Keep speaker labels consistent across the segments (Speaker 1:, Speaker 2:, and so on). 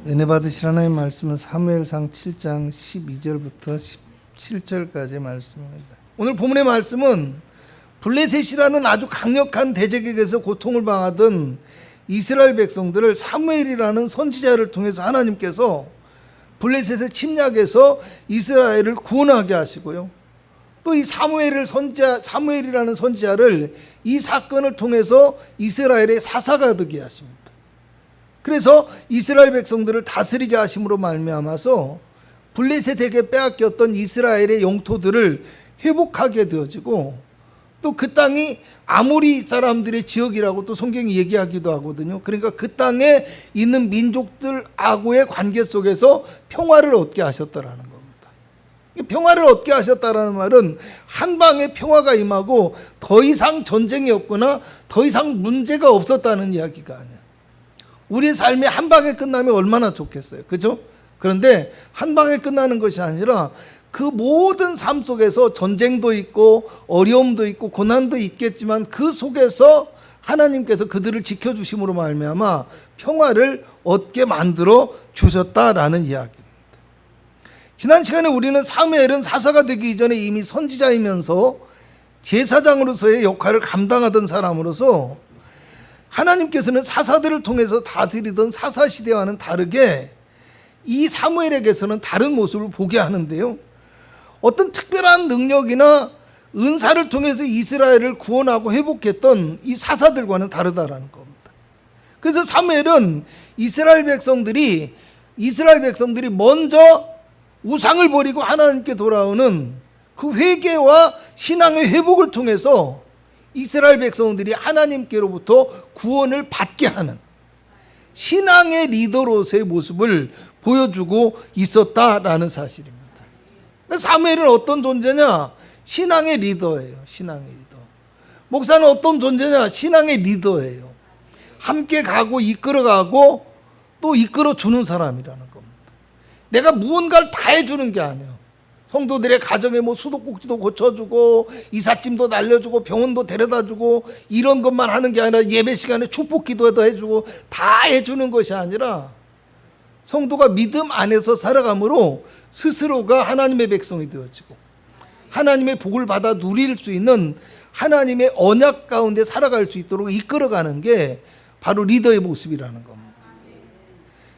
Speaker 1: 은혜 받으실 하나님의 말씀은 사무엘상 7장 12절부터 17절까지의 말씀입니다. 오늘 본문의 말씀은 블레셋이라는 아주 강력한 대적에게서 고통을 당하던 이스라엘 백성들을 사무엘이라는 선지자를 통해서 하나님께서 블레셋의 침략에서 이스라엘을 구원하게 하시고요. 또 이 사무엘이라는 선지자를 이 사건을 통해서 이스라엘의 사사가 되게 하십니다. 그래서 이스라엘 백성들을 다스리게 하심으로 말미암아서 블레셋에게 빼앗겼던 이스라엘의 영토들을 회복하게 되어지고, 또 그 땅이 아모리 사람들의 지역이라고 또 성경이 얘기하기도 하거든요. 그러니까 그 땅에 있는 민족들하고의 관계 속에서 평화를 얻게 하셨다라는 겁니다. 평화를 얻게 하셨다라는 말은 한 방에 평화가 임하고 더 이상 전쟁이 없거나 더 이상 문제가 없었다는 이야기가 아니에요. 우리의 삶이 한 방에 끝나면 얼마나 좋겠어요, 그죠? 그런데 한 방에 끝나는 것이 아니라 그 모든 삶 속에서 전쟁도 있고 어려움도 있고 고난도 있겠지만 그 속에서 하나님께서 그들을 지켜주심으로 말미암아 평화를 얻게 만들어 주셨다라는 이야기입니다. 지난 시간에 우리는 사무엘은 사사가 되기 이전에 이미 선지자이면서 제사장으로서의 역할을 감당하던 사람으로서 하나님께서는 사사들을 통해서 다스리던 사사시대와는 다르게 이 사무엘에게서는 다른 모습을 보게 하는데요, 어떤 특별한 능력이나 은사를 통해서 이스라엘을 구원하고 회복했던 이 사사들과는 다르다라는 겁니다. 그래서 사무엘은 이스라엘 백성들이 먼저 우상을 버리고 하나님께 돌아오는 그 회개와 신앙의 회복을 통해서 이스라엘 백성들이 하나님께로부터 구원을 받게 하는 신앙의 리더로서의 모습을 보여주고 있었다라는 사실입니다. 사무엘은 어떤 존재냐? 신앙의 리더예요. 신앙의 리더. 목사는 어떤 존재냐? 신앙의 리더예요. 함께 가고 이끌어가고 또 이끌어주는 사람이라는 겁니다. 내가 무언가를 다 해주는 게 아니에요. 성도들의 가정에 수도꼭지도 고쳐주고 이삿짐도 날려주고 병원도 데려다주고 이런 것만 하는 게 아니라 예배 시간에 축복 기도도 해주고 다 해주는 것이 아니라 성도가 믿음 안에서 살아감으로 스스로가 하나님의 백성이 되어지고 하나님의 복을 받아 누릴 수 있는 하나님의 언약 가운데 살아갈 수 있도록 이끌어가는 게 바로 리더의 모습이라는 겁니다.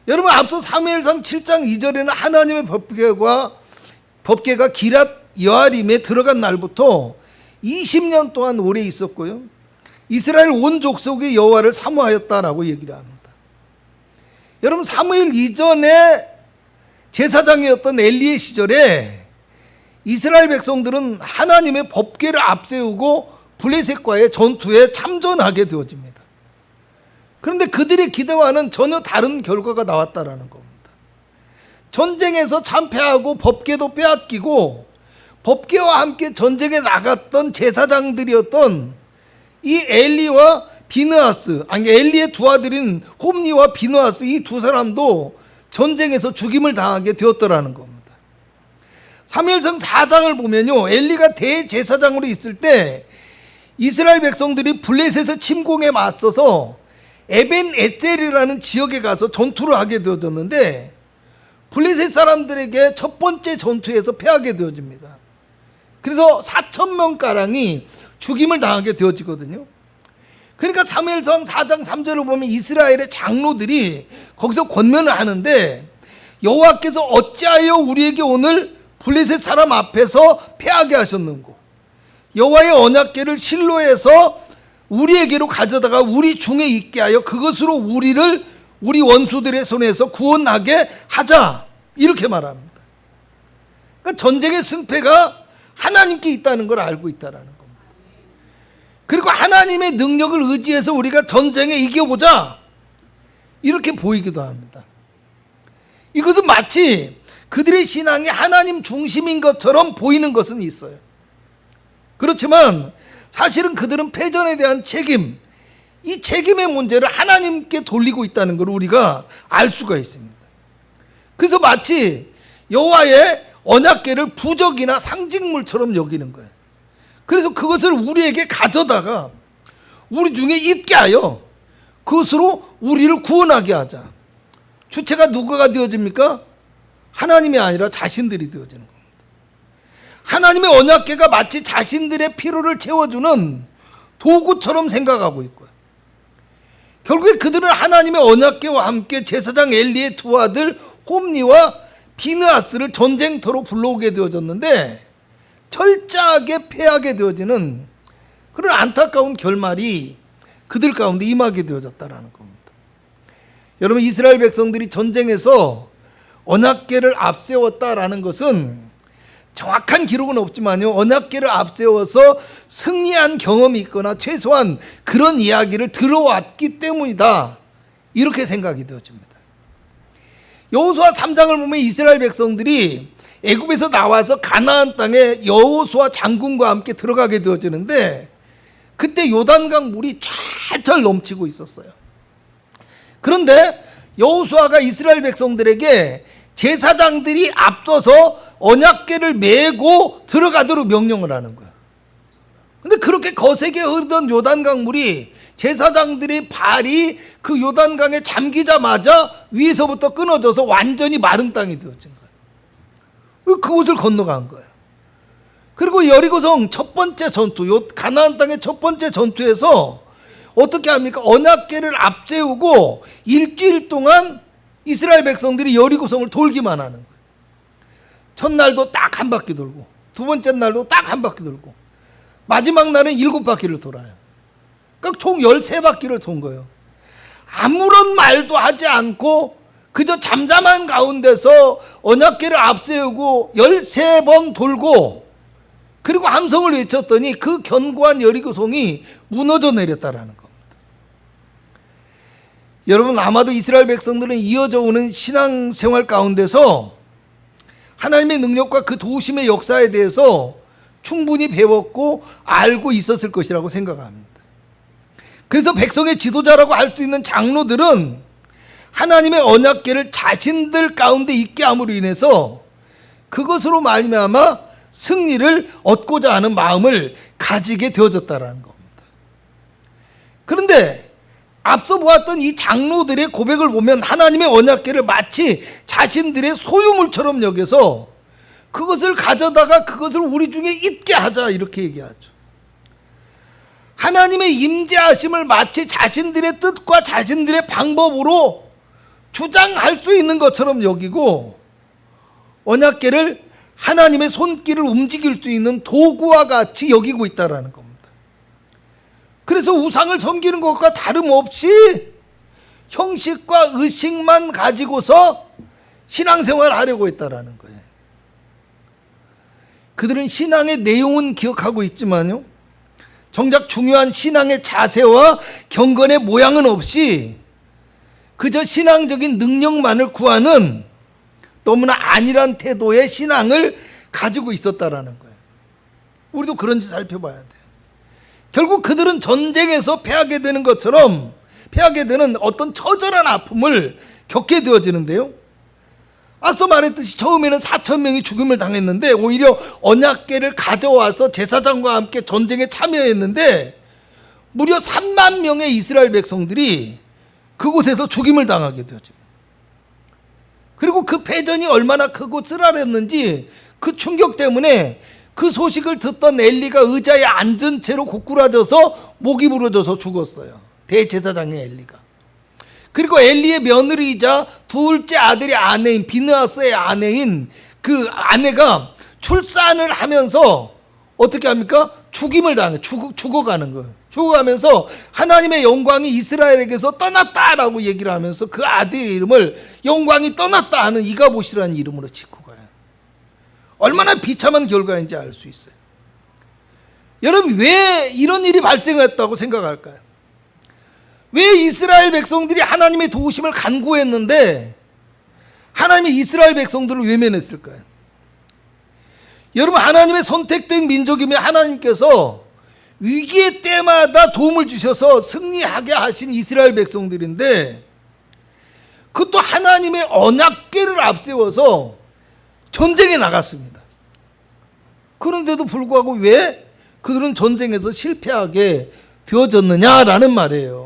Speaker 1: 여러분, 앞서 사무엘상 7장 2절에는 하나님의 법궤가 기랏 여아림에 들어간 날부터 20년 동안 오래 있었고요, 이스라엘 온 족속의 여호와를 사모하였다라고 얘기를 합니다. 여러분, 사무엘 이전에 제사장이었던 엘리의 시절에 이스라엘 백성들은 하나님의 법궤를 앞세우고 블레셋과의 전투에 참전하게 되어집니다. 그런데 그들의 기대와는 전혀 다른 결과가 나왔다라는 겁니다. 전쟁에서 참패하고 법궤도 빼앗기고 법궤와 함께 전쟁에 나갔던 제사장들이었던 이 엘리와 비느하스, 엘리의 두 아들인 홈니와 비느하스, 이 두 사람도 전쟁에서 죽임을 당하게 되었더라는 겁니다. 사무엘상 4장을 보면요, 엘리가 대제사장으로 있을 때 이스라엘 백성들이 블레셋의 침공에 맞서서 에벤 에셀이라는 지역에 가서 전투를 하게 되어졌는데 블레셋 사람들에게 첫 번째 전투에서 패하게 되어집니다. 그래서 4,000명가량이 죽임을 당하게 되어지거든요. 그러니까 사무엘상 4장 3절을 보면 이스라엘의 장로들이 거기서 권면을 하는데, 여호와께서 어찌하여 우리에게 오늘 블레셋 사람 앞에서 패하게 하셨는고, 여호와의 언약궤를 실로에서 우리에게로 가져다가 우리 중에 있게 하여 그것으로 우리 원수들의 손에서 구원하게 하자, 이렇게 말합니다. 그러니까 전쟁의 승패가 하나님께 있다는 걸 알고 있다라는 겁니다. 그리고 하나님의 능력을 의지해서 우리가 전쟁에 이겨보자, 이렇게 보이기도 합니다. 이것은 마치 그들의 신앙이 하나님 중심인 것처럼 보이는 것은 있어요. 그렇지만 사실은 그들은 패전에 대한 책임, 이 책임의 문제를 하나님께 돌리고 있다는 걸 우리가 알 수가 있습니다. 그래서 마치 여호와의 언약궤를 부적이나 상징물처럼 여기는 거예요. 그래서 그것을 우리에게 가져다가 우리 중에 있게 하여 그것으로 우리를 구원하게 하자. 주체가 누구가 되어집니까? 하나님이 아니라 자신들이 되어지는 겁니다. 하나님의 언약궤가 마치 자신들의 필요를 채워주는 도구처럼 생각하고 있고요. 결국에 그들은 하나님의 언약궤와 함께 제사장 엘리의 두 아들 홈니와 비느하스를 전쟁터로 불러오게 되어졌는데 철저하게 패하게 되어지는 그런 안타까운 결말이 그들 가운데 임하게 되어졌다라는 겁니다. 여러분, 이스라엘 백성들이 전쟁에서 언약궤를 앞세웠다라는 것은 정확한 기록은 없지만요, 언약궤를 앞세워서 승리한 경험이 있거나 최소한 그런 이야기를 들어왔기 때문이다, 이렇게 생각이 되어집니다. 여호수아 3장을 보면 이스라엘 백성들이 애굽에서 나와서 가나안 땅에 여호수아 장군과 함께 들어가게 되어지는데 그때 요단강 물이 찰찰 넘치고 있었어요. 그런데 여호수아가 이스라엘 백성들에게 제사장들이 앞서서 언약궤를 메고 들어가도록 명령을 하는 거예요. 근데 그렇게 거세게 흐르던 요단강 물이 제사장들의 발이 그 요단강에 잠기자마자 위에서부터 끊어져서 완전히 마른 땅이 되어진 거예요. 그곳을 건너간 거예요. 그리고 여리고성 첫 번째 전투, 가나안 땅의 첫 번째 전투에서 어떻게 합니까? 언약궤를 앞세우고 일주일 동안 이스라엘 백성들이 여리고성을 돌기만 하는 거예요. 첫날도 딱 한 바퀴 돌고, 두 번째 날도 딱 한 바퀴 돌고, 마지막 날은 7바퀴를 돌아요. 그러니까 총 13바퀴를 돈 거예요. 아무런 말도 하지 않고 그저 잠잠한 가운데서 언약궤를 앞세우고 13번 돌고, 그리고 함성을 외쳤더니 그 견고한 여리고성이 무너져 내렸다라는 겁니다. 여러분, 아마도 이스라엘 백성들은 이어져 오는 신앙생활 가운데서 하나님의 능력과 그 도우심의 역사에 대해서 충분히 배웠고 알고 있었을 것이라고 생각합니다. 그래서 백성의 지도자라고 할 수 있는 장로들은 하나님의 언약궤를 자신들 가운데 있게 함으로 인해서 그것으로 말미암아 승리를 얻고자 하는 마음을 가지게 되어졌다라는 겁니다. 그런데 앞서 보았던 이 장로들의 고백을 보면 하나님의 언약궤를 마치 자신들의 소유물처럼 여겨서 그것을 가져다가 그것을 우리 중에 있게 하자, 이렇게 얘기하죠. 하나님의 임재하심을 마치 자신들의 뜻과 자신들의 방법으로 주장할 수 있는 것처럼 여기고, 언약궤를 하나님의 손길을 움직일 수 있는 도구와 같이 여기고 있다는 겁니다. 그래서 우상을 섬기는 것과 다름없이 형식과 의식만 가지고서 신앙생활을 하려고 했다는 거예요. 그들은 신앙의 내용은 기억하고 있지만요, 정작 중요한 신앙의 자세와 경건의 모양은 없이 그저 신앙적인 능력만을 구하는 너무나 안일한 태도의 신앙을 가지고 있었다라는 거예요. 우리도 그런지 살펴봐야 돼요. 결국 그들은 전쟁에서 패하게 되는 것처럼 패하게 되는 어떤 처절한 아픔을 겪게 되어지는데요, 앞서 말했듯이 처음에는 4,000명이 죽음을 당했는데 오히려 언약궤를 가져와서 제사장과 함께 전쟁에 참여했는데 무려 3만 명의 이스라엘 백성들이 그곳에서 죽임을 당하게 되어집니다. 그리고 그 패전이 얼마나 크고 쓰라렸는지 그 충격 때문에 그 소식을 듣던 엘리가 의자에 앉은 채로 고꾸라져서 목이 부러져서 죽었어요. 대제사장의 엘리가. 그리고 엘리의 며느리이자 둘째 아들의 아내인 비느하스의 아내인 그 아내가 출산을 하면서 어떻게 합니까? 죽임을 당해. 죽어가는 거예요. 죽어가면서 하나님의 영광이 이스라엘에게서 떠났다라고 얘기를 하면서 그 아들의 이름을 영광이 떠났다 하는 이가봇이라는 이름으로 짓고 가요. 얼마나 비참한 결과인지 알 수 있어요. 여러분, 왜 이런 일이 발생했다고 생각할까요? 왜 이스라엘 백성들이 하나님의 도우심을 간구했는데 하나님이 이스라엘 백성들을 외면했을까요? 여러분, 하나님의 선택된 민족이며 하나님께서 위기의 때마다 도움을 주셔서 승리하게 하신 이스라엘 백성들인데 그것도 하나님의 언약궤를 앞세워서 전쟁에 나갔습니다. 그런데도 불구하고 왜 그들은 전쟁에서 실패하게 되어졌느냐라는 말이에요.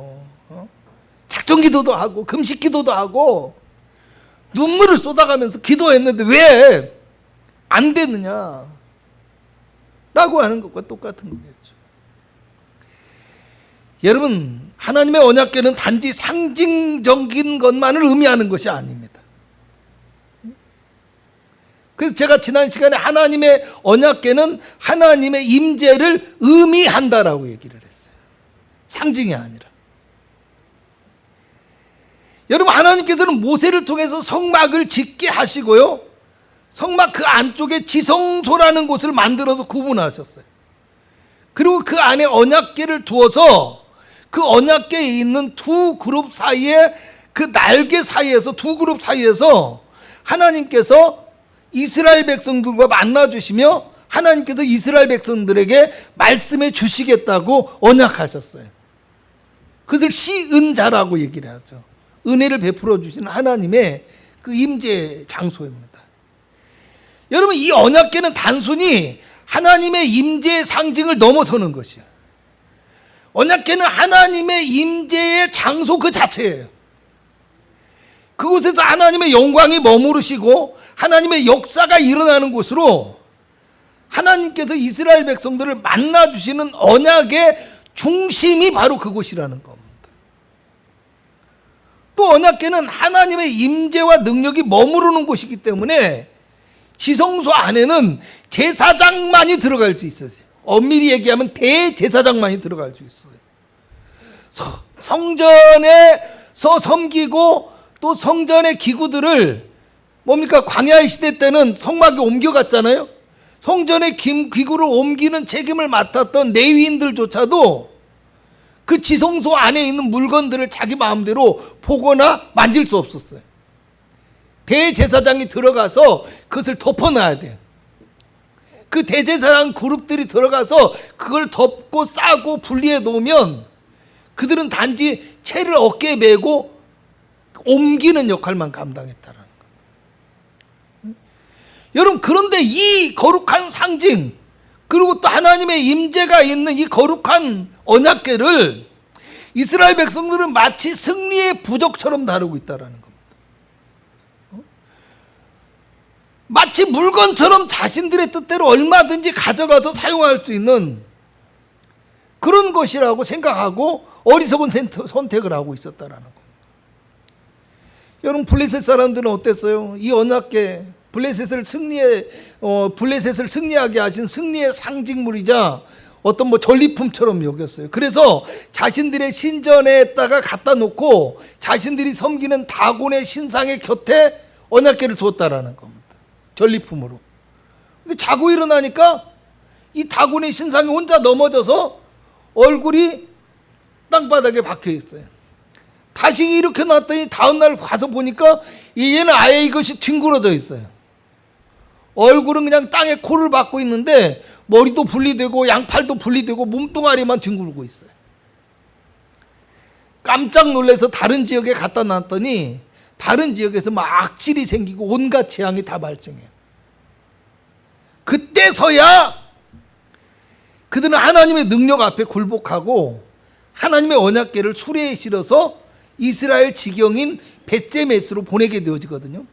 Speaker 1: 작전 기도도 하고 금식 기도도 하고 눈물을 쏟아가면서 기도했는데 왜 안 되느냐 라고 하는 것과 똑같은 거겠죠. 여러분, 하나님의 언약궤는 단지 상징적인 것만을 의미하는 것이 아닙니다. 그래서 제가 지난 시간에 하나님의 언약궤는 하나님의 임재를 의미한다라고 얘기를 했어요. 상징이 아니라. 여러분, 하나님께서는 모세를 통해서 성막을 짓게 하시고요, 성막 그 안쪽에 지성소라는 곳을 만들어서 구분하셨어요. 그리고 그 안에 언약궤를 두어서 그 언약궤에 있는 두 그룹 사이에, 그 날개 사이에서, 두 그룹 사이에서 하나님께서 이스라엘 백성들과 만나주시며 하나님께서 이스라엘 백성들에게 말씀해 주시겠다고 언약하셨어요. 그것을 시은자라고 얘기를 하죠. 은혜를 베풀어 주시는 하나님의 그 임재 장소입니다. 여러분, 이 언약궤는 단순히 하나님의 임재의 상징을 넘어서는 것이에요. 언약궤는 하나님의 임재의 장소 그 자체예요. 그곳에서 하나님의 영광이 머무르시고 하나님의 역사가 일어나는 곳으로 하나님께서 이스라엘 백성들을 만나주시는 언약의 중심이 바로 그곳이라는 겁니다. 또 언약궤는 하나님의 임재와 능력이 머무르는 곳이기 때문에 지성소 안에는 제사장만이 들어갈 수 있어요. 엄밀히 얘기하면 대제사장만이 들어갈 수 있어요. 성전에서 섬기고 또 성전의 기구들을 뭡니까? 광야의 시대 때는 성막에 옮겨갔잖아요. 성전의 기구를 옮기는 책임을 맡았던 레위인들조차도 그 지성소 안에 있는 물건들을 자기 마음대로 보거나 만질 수 없었어요. 대제사장이 들어가서 그것을 덮어놔야 돼요. 그 대제사장 그룹들이 들어가서 그걸 덮고 싸고 분리해 놓으면 그들은 단지 채를 어깨에 메고 옮기는 역할만 감당했다라는 거예요. 여러분, 그런데 이 거룩한 상징, 그리고 또 하나님의 임재가 있는 이 거룩한 언약궤를 이스라엘 백성들은 마치 승리의 부적처럼 다루고 있다라는 겁니다. 마치 물건처럼 자신들의 뜻대로 얼마든지 가져가서 사용할 수 있는 그런 것이라고 생각하고 어리석은 선택을 하고 있었다라는 겁니다. 여러분, 블레셋 사람들은 어땠어요? 이 언약궤, 블레셋을 승리하게 하신 승리의 상징물이자 어떤 전리품처럼 여겼어요. 그래서 자신들의 신전에다가 갖다 놓고 자신들이 섬기는 다곤의 신상의 곁에 언약궤를 두었다라는 겁니다. 전리품으로. 근데 자고 일어나니까 이 다곤의 신상이 혼자 넘어져서 얼굴이 땅바닥에 박혀 있어요. 다시 일으켜 놨더니 다음날 가서 보니까 얘는 아예 이것이 뒹굴어져 있어요. 얼굴은 그냥 땅에 코를 박고 있는데 머리도 분리되고 양팔도 분리되고 몸뚱아리만 뒹굴고 있어요. 깜짝 놀라서 다른 지역에 갖다 놨더니 다른 지역에서 막 악질이 생기고 온갖 재앙이 다 발생해요. 그때서야 그들은 하나님의 능력 앞에 굴복하고 하나님의 언약궤를 수레에 실어서 이스라엘 지경인 벳세메스로 보내게 되어지거든요.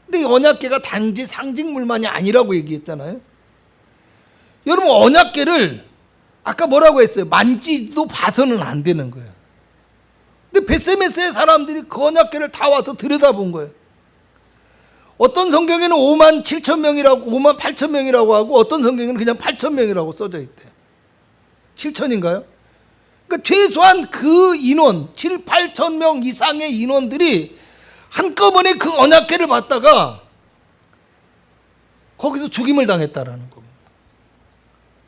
Speaker 1: 근데 이 언약궤가 단지 상징물만이 아니라고 얘기했잖아요. 여러분, 언약궤를 아까 뭐라고 했어요? 만지도 봐서는 안 되는 거예요. 근데 벳세메스의 사람들이 그 언약궤를 다 와서 들여다본 거예요. 어떤 성경에는 5만 7천 명이라고 5만 8천 명이라고 하고 어떤 성경에는 그냥 8천 명이라고 써져 있대요. 7천인가요? 그러니까 최소한 그 인원 7, 8천 명 이상의 인원들이 한꺼번에 그 언약궤를 받다가 거기서 죽임을 당했다라는 겁니다.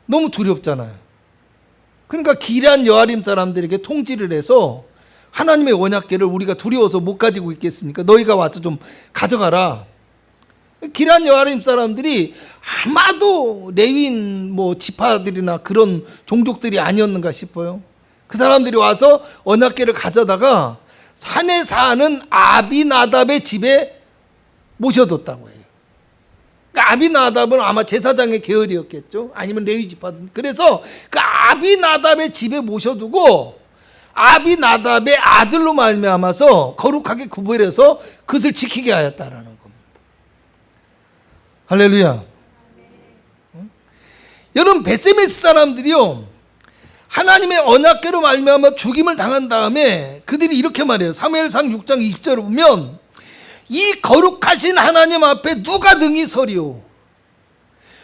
Speaker 1: 너무 두렵잖아요. 그러니까 기럇 여아림 사람들에게 통지를 해서 하나님의 언약궤를 우리가 두려워서 못 가지고 있겠으니까 너희가 와서 좀 가져가라. 기럇 여아림 사람들이 아마도 레위인 지파들이나 그런 종족들이 아니었는가 싶어요. 그 사람들이 와서 언약궤를 가져다가 산에 사는 아비나답의 집에 모셔뒀다고 해요. 그러니까 아비나답은 아마 제사장의 계열이었겠죠. 아니면 레위 지파든. 그래서 그 아비나답의 집에 모셔두고 아비나답의 아들로 말미암아서 거룩하게 구별해서 그것을 지키게 하였다라는 겁니다. 할렐루야. 여러분, 베세메스 사람들이요, 하나님의 언약궤로 말미암아 죽임을 당한 다음에 그들이 이렇게 말해요. 사무엘상 6장 20절을 보면, 이 거룩하신 하나님 앞에 누가 능히 서리오?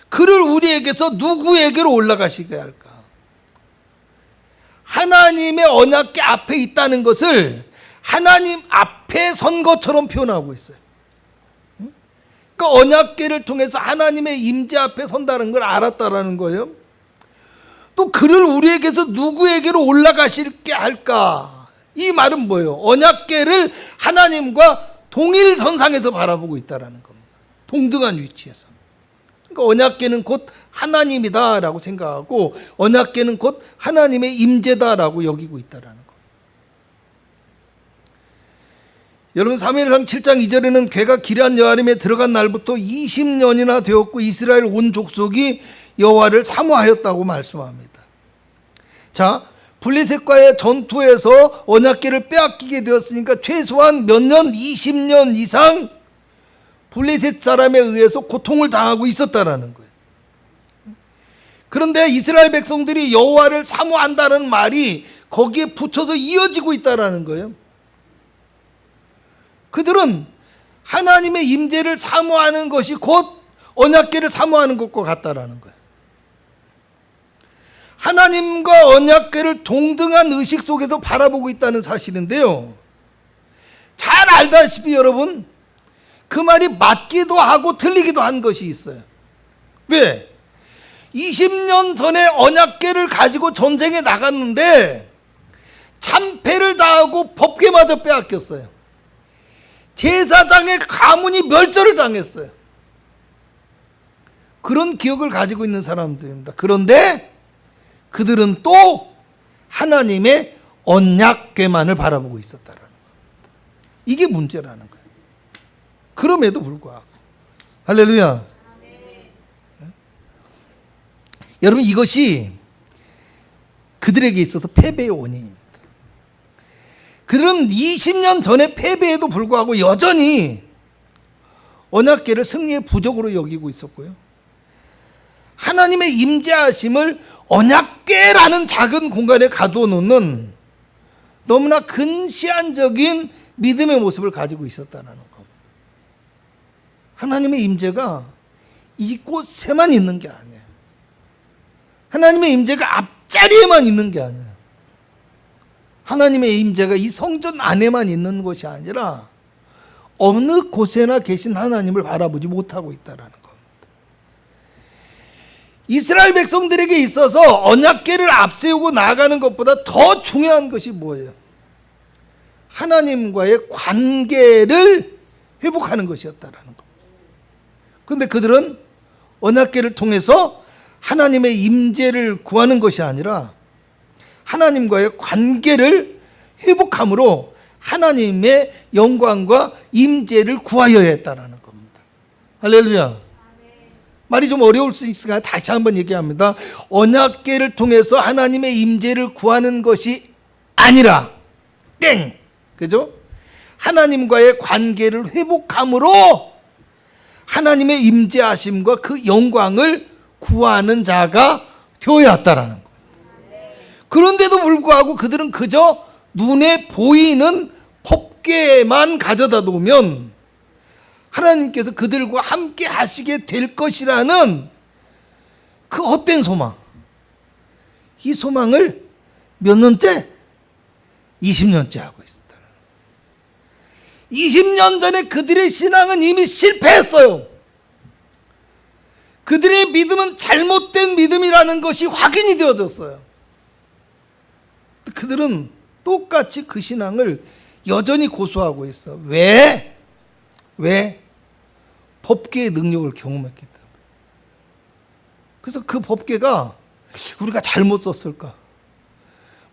Speaker 1: 그를 우리에게서 누구에게로 올라가시게 할까? 하나님의 언약궤 앞에 있다는 것을 하나님 앞에 선 것처럼 표현하고 있어요. 그러니까 언약궤를 통해서 하나님의 임재 앞에 선다는 걸 알았다라는 거예요. 또 그를 우리에게서 누구에게로 올라가실게 할까? 이 말은 뭐예요? 언약궤를 하나님과 동일선상에서 바라보고 있다라는 겁니다. 동등한 위치에서. 그러니까 언약궤는 곧 하나님이다라고 생각하고 언약궤는 곧 하나님의 임재다라고 여기고 있다라는 겁니다. 여러분, 사무엘상 7장 2절에는 궤가 기럇 여아림에 들어간 날부터 20년이나 되었고 이스라엘 온 족속이 여호와를 사모하였다고 말씀합니다. 자, 블레셋과의 전투에서 언약궤를 빼앗기게 되었으니까 최소한 몇 년, 20년 이상 블레셋 사람에 의해서 고통을 당하고 있었다라는 거예요. 그런데 이스라엘 백성들이 여호와를 사모한다는 말이 거기에 붙여서 이어지고 있다라는 거예요. 그들은 하나님의 임재를 사모하는 것이 곧 언약궤를 사모하는 것과 같다라는 거예요. 하나님과 언약궤를 동등한 의식 속에서 바라보고 있다는 사실인데요, 잘 알다시피 여러분, 그 말이 맞기도 하고 틀리기도 한 것이 있어요. 왜? 20년 전에 언약궤를 가지고 전쟁에 나갔는데 참패를 당하고 법궤마저 빼앗겼어요. 제사장의 가문이 멸절을 당했어요. 그런 기억을 가지고 있는 사람들입니다. 그런데 그들은 또 하나님의 언약궤만을 바라보고 있었다라는 겁니다. 이게 문제라는 거예요. 그럼에도 불구하고. 할렐루야. 여러분, 이것이 그들에게 있어서 패배의 원인입니다. 그들은 20년 전에 패배에도 불구하고 여전히 언약궤를 승리의 부적으로 여기고 있었고요, 하나님의 임재하심을 언약궤라는 작은 공간에 가둬놓는 너무나 근시안적인 믿음의 모습을 가지고 있었다는 겁니다. 하나님의 임재가 이곳에만 있는 게 아니에요. 하나님의 임재가 앞자리에만 있는 게 아니에요. 하나님의 임재가 이 성전 안에만 있는 것이 아니라 어느 곳에나 계신 하나님을 바라보지 못하고 있다는 겁니다. 이스라엘 백성들에게 있어서 언약궤를 앞세우고 나아가는 것보다 더 중요한 것이 뭐예요? 하나님과의 관계를 회복하는 것이었다라는 겁니다. 그런데 그들은 언약궤를 통해서 하나님의 임재를 구하는 것이 아니라 하나님과의 관계를 회복함으로 하나님의 영광과 임재를 구하여야 했다라는 겁니다. 할렐루야. 말이 좀 어려울 수 있으니까 다시 한번 얘기합니다. 언약궤를 통해서 하나님의 임재를 구하는 것이 아니라 그죠? 하나님과의 관계를 회복함으로 하나님의 임재하심과 그 영광을 구하는 자가 되어야 했다라는 겁니다. 그런데도 불구하고 그들은 그저 눈에 보이는 법궤만 가져다 놓으면 하나님께서 그들과 함께 하시게 될 것이라는 그 헛된 소망, 이 소망을 몇 년째? 20년째 하고 있었다. 20년 전에 그들의 신앙은 이미 실패했어요. 그들의 믿음은 잘못된 믿음이라는 것이 확인이 되어졌어요. 그들은 똑같이 그 신앙을 여전히 고수하고 있어. 왜? 법궤의 능력을 경험했기 때문에. 그래서 그 법궤가 우리가 잘못 썼을까?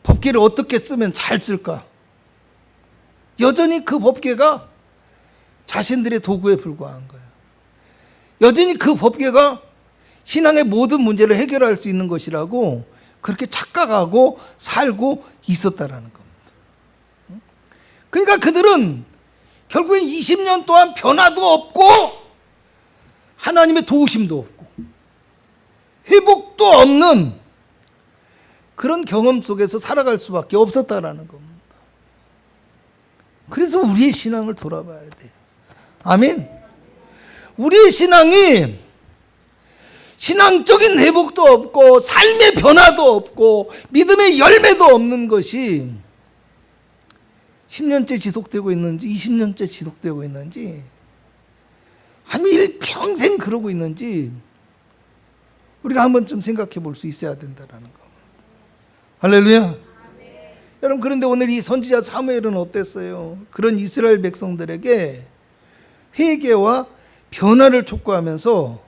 Speaker 1: 법궤를 어떻게 쓰면 잘 쓸까? 여전히 그 법궤가 자신들의 도구에 불과한 거예요. 여전히 그 법궤가 신앙의 모든 문제를 해결할 수 있는 것이라고 그렇게 착각하고 살고 있었다라는 겁니다. 그러니까 그들은 결국엔 20년 동안 변화도 없고 하나님의 도우심도 없고 회복도 없는 그런 경험 속에서 살아갈 수밖에 없었다라는 겁니다. 그래서 우리의 신앙을 돌아봐야 돼요. 아멘. 우리의 신앙이 신앙적인 회복도 없고 삶의 변화도 없고 믿음의 열매도 없는 것이 10년째 지속되고 있는지 20년째 지속되고 있는지 아니면 일평생 그러고 있는지 우리가 한번 좀 생각해 볼 수 있어야 된다는 겁니다. 할렐루야. 여러분, 그런데 오늘 이 선지자 사무엘은 어땠어요? 그런 이스라엘 백성들에게 회개와 변화를 촉구하면서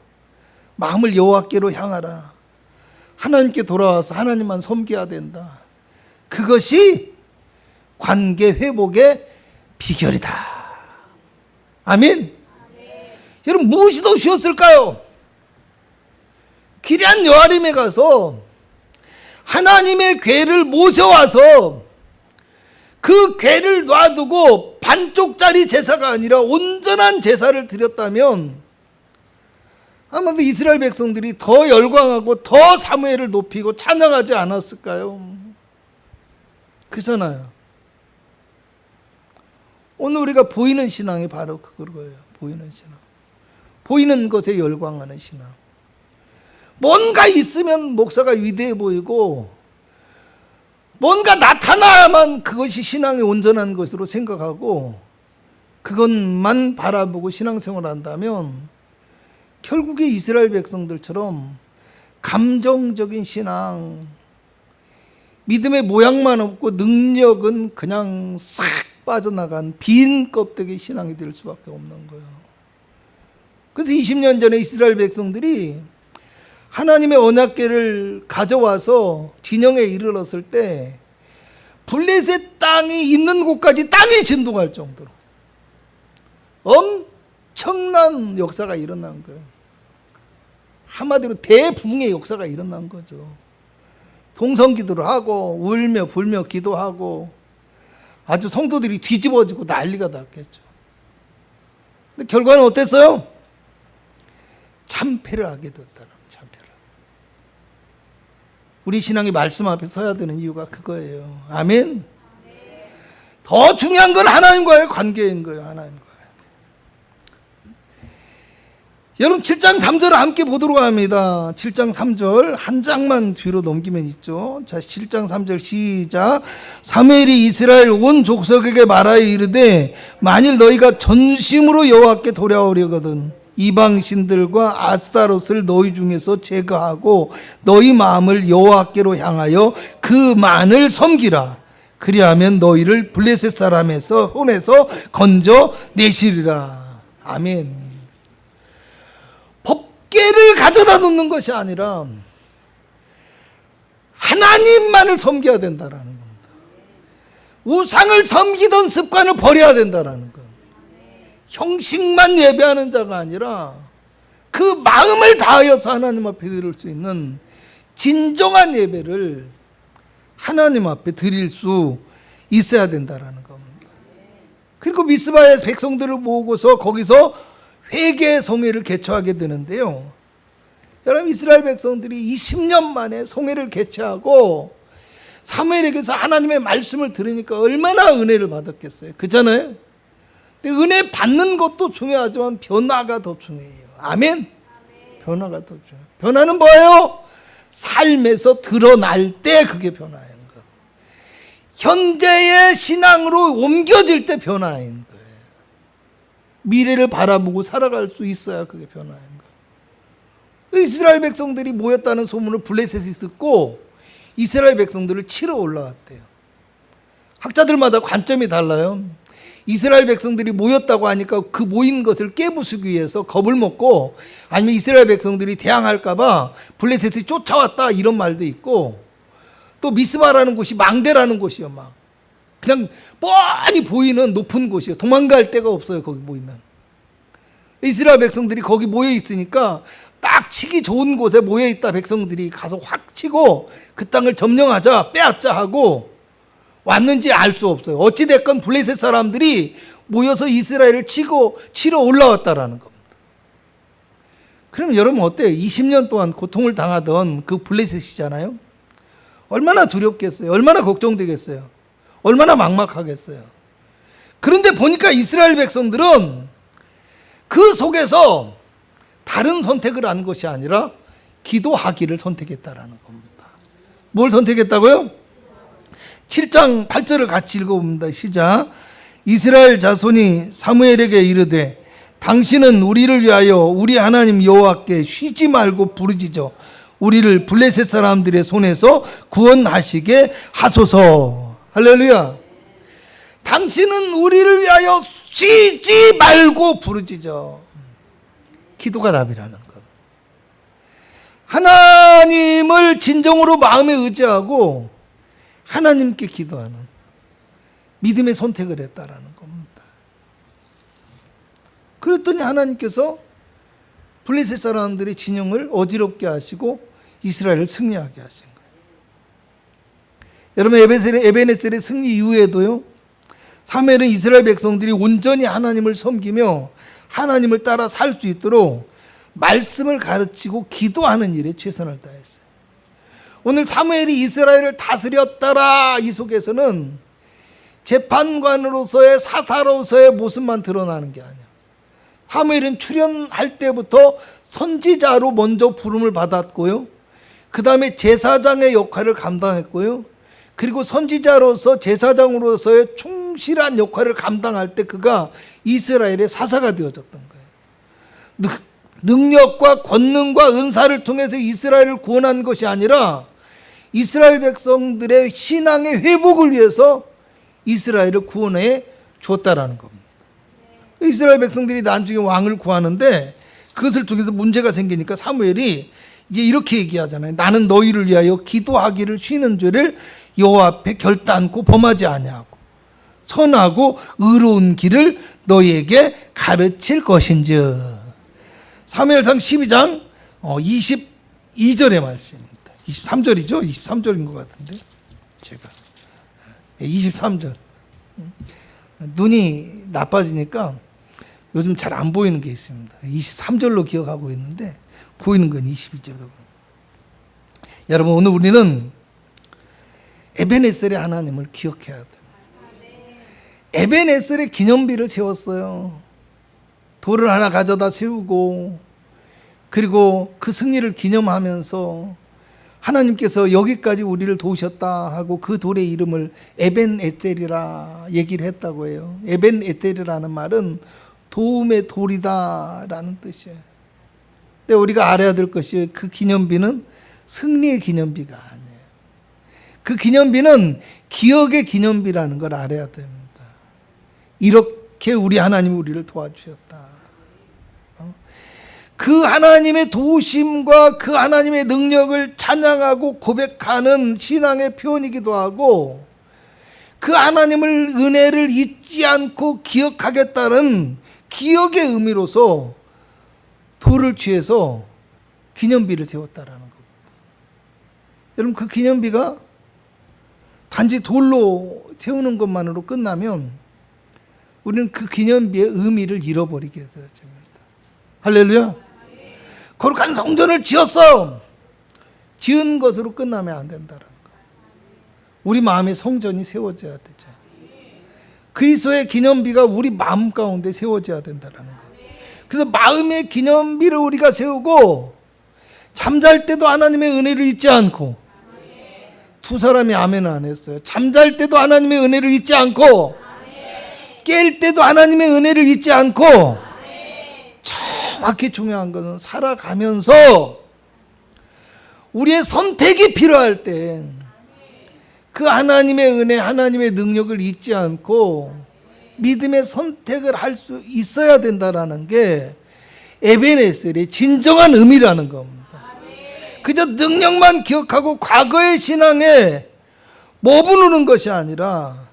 Speaker 1: 마음을 여호와께로 향하라. 하나님께 돌아와서 하나님만 섬겨야 된다. 그것이 관계 회복의 비결이다. 아멘. 여러분, 무엇이 더 쉬웠을까요? 기럇 여아림에 가서 하나님의 궤를 모셔와서 그 궤를 놔두고 반쪽짜리 제사가 아니라 온전한 제사를 드렸다면 아마도 이스라엘 백성들이 더 열광하고 더 사무엘을 높이고 찬양하지 않았을까요? 그잖아요. 오늘 우리가 보이는 신앙이 바로 그거예요. 보이는 신앙. 보이는 것에 열광하는 신앙. 뭔가 있으면 목사가 위대해 보이고 뭔가 나타나야만 그것이 신앙의 온전한 것으로 생각하고 그것만 바라보고 신앙생활을 한다면 결국에 이스라엘 백성들처럼 감정적인 신앙, 믿음의 모양만 없고 능력은 그냥 싹 빠져나간 빈 껍데기 신앙이 될 수밖에 없는 거예요. 그래서 20년 전에 이스라엘 백성들이 하나님의 언약궤를 가져와서 진영에 이르렀을 때 블레셋 땅이 있는 곳까지 땅이 진동할 정도로 엄청난 역사가 일어난 거예요. 한마디로 대붕의 역사가 일어난 거죠. 동성기도를 하고 울며 불며 기도하고 아주 성도들이 뒤집어지고 난리가 났겠죠. 근데 결과는 어땠어요? 참패를 하게 됐다는 참패를. 우리 신앙이 말씀 앞에 서야 되는 이유가 그거예요. 아멘. 더 중요한 건 하나님과의 관계인 거예요. 하나님과. 여러분 7장 3절을 함께 보도록 합니다. 7장 3절 한 장만 뒤로 넘기면 있죠. 자, 7장 3절 시작. 사무엘이 이스라엘 온 족속에게 말하여 이르되 만일 너희가 전심으로 여호와께 돌아오려거든 이방 신들과 아스타롯을 너희 중에서 제거하고 너희 마음을 여호와께로 향하여 그만을 섬기라. 그리하면 너희를 블레셋 사람에서 손에서 건져 내시리라. 아멘. 법궤를 가져다 놓는 것이 아니라 하나님만을 섬겨야 된다라는 겁니다. 우상을 섬기던 습관을 버려야 된다라는 겁니다. 형식만 예배하는 자가 아니라 그 마음을 다하여서 하나님 앞에 드릴 수 있는 진정한 예배를 하나님 앞에 드릴 수 있어야 된다라는 겁니다. 그리고 미스바의 백성들을 모으고서 거기서 회개 성회를 개최하게 되는데요. 여러분 이스라엘 백성들이 20년 만에 성회를 개최하고 사무엘에게서 하나님의 말씀을 들으니까 얼마나 은혜를 받았겠어요. 그렇잖아요. 근데 은혜 받는 것도 중요하지만 변화가 더 중요해요. 아멘. 변화가 더 중요해요. 변화는 뭐예요? 삶에서 드러날 때 그게 변화인 거예요. 현재의 신앙으로 옮겨질 때 변화인 거예요. 미래를 바라보고 살아갈 수 있어야 그게 변화인 거예요. 이스라엘 백성들이 모였다는 소문을 블레셋이 듣고 이스라엘 백성들을 치러 올라왔대요. 학자들마다 관점이 달라요. 이스라엘 백성들이 모였다고 하니까 그 모인 것을 깨부수기 위해서 겁을 먹고 아니면 이스라엘 백성들이 대항할까 봐 블레셋이 쫓아왔다 이런 말도 있고 또 미스바라는 곳이 망대라는 곳이요. 막 그냥 뻔히 보이는 높은 곳이에요. 도망갈 데가 없어요. 거기 모이면. 이스라엘 백성들이 거기 모여 있으니까 딱 치기 좋은 곳에 모여 있다 백성들이 가서 확 치고 그 땅을 점령하자 빼앗자 하고 왔는지 알 수 없어요. 어찌됐건 블레셋 사람들이 모여서 이스라엘을 치러 올라왔다라는 겁니다. 그럼 여러분 어때요? 20년 동안 고통을 당하던 그 블레셋이잖아요. 얼마나 두렵겠어요? 얼마나 걱정되겠어요? 얼마나 막막하겠어요? 그런데 보니까 이스라엘 백성들은 그 속에서 다른 선택을 한 것이 아니라 기도하기를 선택했다라는 겁니다. 뭘 선택했다고요? 7장 8절을 같이 읽어봅니다. 시작. 이스라엘 자손이 사무엘에게 이르되 당신은 우리를 위하여 우리 하나님 여호와께 쉬지 말고 부르짖어 우리를 블레셋 사람들의 손에서 구원하시게 하소서. 할렐루야. 당신은 우리를 위하여 쉬지 말고 부르짖어. 기도가 답이라는 것. 하나님을 진정으로 마음에 의지하고 하나님께 기도하는 믿음의 선택을 했다라는 겁니다. 그랬더니 하나님께서 블레셋 사람들의 진영을 어지럽게 하시고 이스라엘을 승리하게 하신 거예요. 여러분, 에베네셀의 승리 이후에도요, 사무엘은 이스라엘 백성들이 온전히 하나님을 섬기며 하나님을 따라 살 수 있도록 말씀을 가르치고 기도하는 일에 최선을 다했어요. 오늘 사무엘이 이스라엘을 다스렸다라 이 속에서는 재판관으로서의 사사로서의 모습만 드러나는 게 아니야. 사무엘은 출연할 때부터 선지자로 먼저 부름을 받았고요. 그 다음에 제사장의 역할을 감당했고요. 그리고 선지자로서 제사장으로서의 충실한 역할을 감당할 때 그가 이스라엘의 사사가 되어졌던 거예요. 능력과 권능과 은사를 통해서 이스라엘을 구원한 것이 아니라 이스라엘 백성들의 신앙의 회복을 위해서 이스라엘을 구원해 줬다라는 겁니다. 이스라엘 백성들이 나중에 왕을 구하는데 그것을 통해서 문제가 생기니까 사무엘이 이제 이렇게 얘기하잖아요. 나는 너희를 위하여 기도하기를 쉬는 죄를 여호와 앞에 결단코 범하지 아니하고 선하고 의로운 길을 너희에게 가르칠 것인즉. 사무엘상 12장 22절의 말씀입니다. 23절이죠? 23절인 것 같은데 제가 23절. 눈이 나빠지니까 요즘 잘 안 보이는 게 있습니다. 23절로 기억하고 있는데 보이는 건 22절로. 여러분, 오늘 우리는 에벤에셀의 하나님을 기억해야 돼요. 에벤에셀의 기념비를 세웠어요. 돌을 하나 가져다 세우고, 그리고 그 승리를 기념하면서 하나님께서 여기까지 우리를 도우셨다 하고 그 돌의 이름을 에벤에셀이라 얘기를 했다고 해요. 에벤에셀이라는 말은 도움의 돌이다라는 뜻이에요. 근데 우리가 알아야 될 것이 그 기념비는 승리의 기념비가 아니에요. 그 기념비는 기억의 기념비라는 걸 알아야 됩니다. 이렇게 우리 하나님이 우리를 도와주셨다. 그 하나님의 도우심과 그 하나님의 능력을 찬양하고 고백하는 신앙의 표현이기도 하고, 그 하나님을 은혜를 잊지 않고 기억하겠다는 기억의 의미로서 돌을 취해서 기념비를 세웠다라는 겁니다. 여러분, 그 기념비가 단지 돌로 세우는 것만으로 끝나면 우리는 그 기념비의 의미를 잃어버리게 되어집니다. 할렐루야. 거룩한 성전을 지었어. 지은 것으로 끝나면 안 된다는 거. 우리 마음의 성전이 세워져야 되죠. 그리스도의 기념비가 우리 마음 가운데 세워져야 된다는 거. 그래서 마음의 기념비를 우리가 세우고 잠잘 때도 하나님의 은혜를 잊지 않고, 두 사람이 아멘을 안 했어요. 잠잘 때도 하나님의 은혜를 잊지 않고, 깰 때도 하나님의 은혜를 잊지 않고, 정확히 중요한 것은 살아가면서 우리의 선택이 필요할 때 그 하나님의 은혜, 하나님의 능력을 잊지 않고 믿음의 선택을 할 수 있어야 된다는 게 에벤에셀의 진정한 의미라는 겁니다. 그저 능력만 기억하고 과거의 신앙에 머무르는 것이 아니라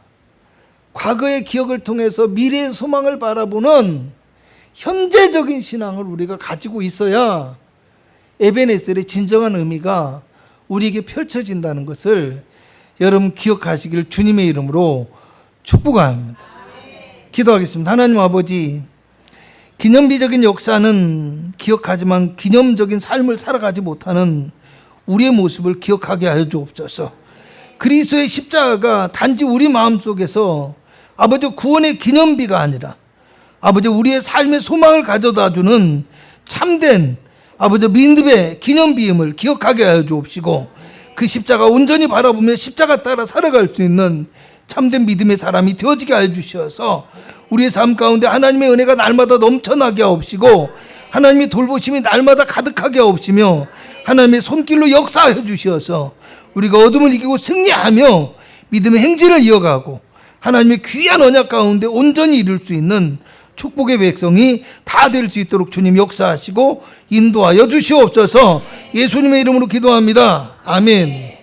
Speaker 1: 과거의 기억을 통해서 미래의 소망을 바라보는 현재적인 신앙을 우리가 가지고 있어야 에벤에셀의 진정한 의미가 우리에게 펼쳐진다는 것을 여러분 기억하시기를 주님의 이름으로 축복합니다. 기도하겠습니다. 하나님 아버지, 기념비적인 역사는 기억하지만 기념적인 삶을 살아가지 못하는 우리의 모습을 기억하게 하여 주옵소서. 그리스도의 십자가가 단지 우리 마음속에서 아버지 구원의 기념비가 아니라 아버지 우리의 삶의 소망을 가져다주는 참된 아버지 믿음의 기념비임을 기억하게 하여 주옵시고, 그 십자가 온전히 바라보며 십자가 따라 살아갈 수 있는 참된 믿음의 사람이 되어지게 하여 주셔서 우리의 삶 가운데 하나님의 은혜가 날마다 넘쳐나게 하옵시고, 하나님의 돌보심이 날마다 가득하게 하옵시며, 하나님의 손길로 역사하여 주셔서 우리가 어둠을 이기고 승리하며 믿음의 행진을 이어가고 하나님의 귀한 언약 가운데 온전히 이룰 수 있는 축복의 백성이 다 될 수 있도록 주님 역사하시고 인도하여 주시옵소서. 예수님의 이름으로 기도합니다. 아멘.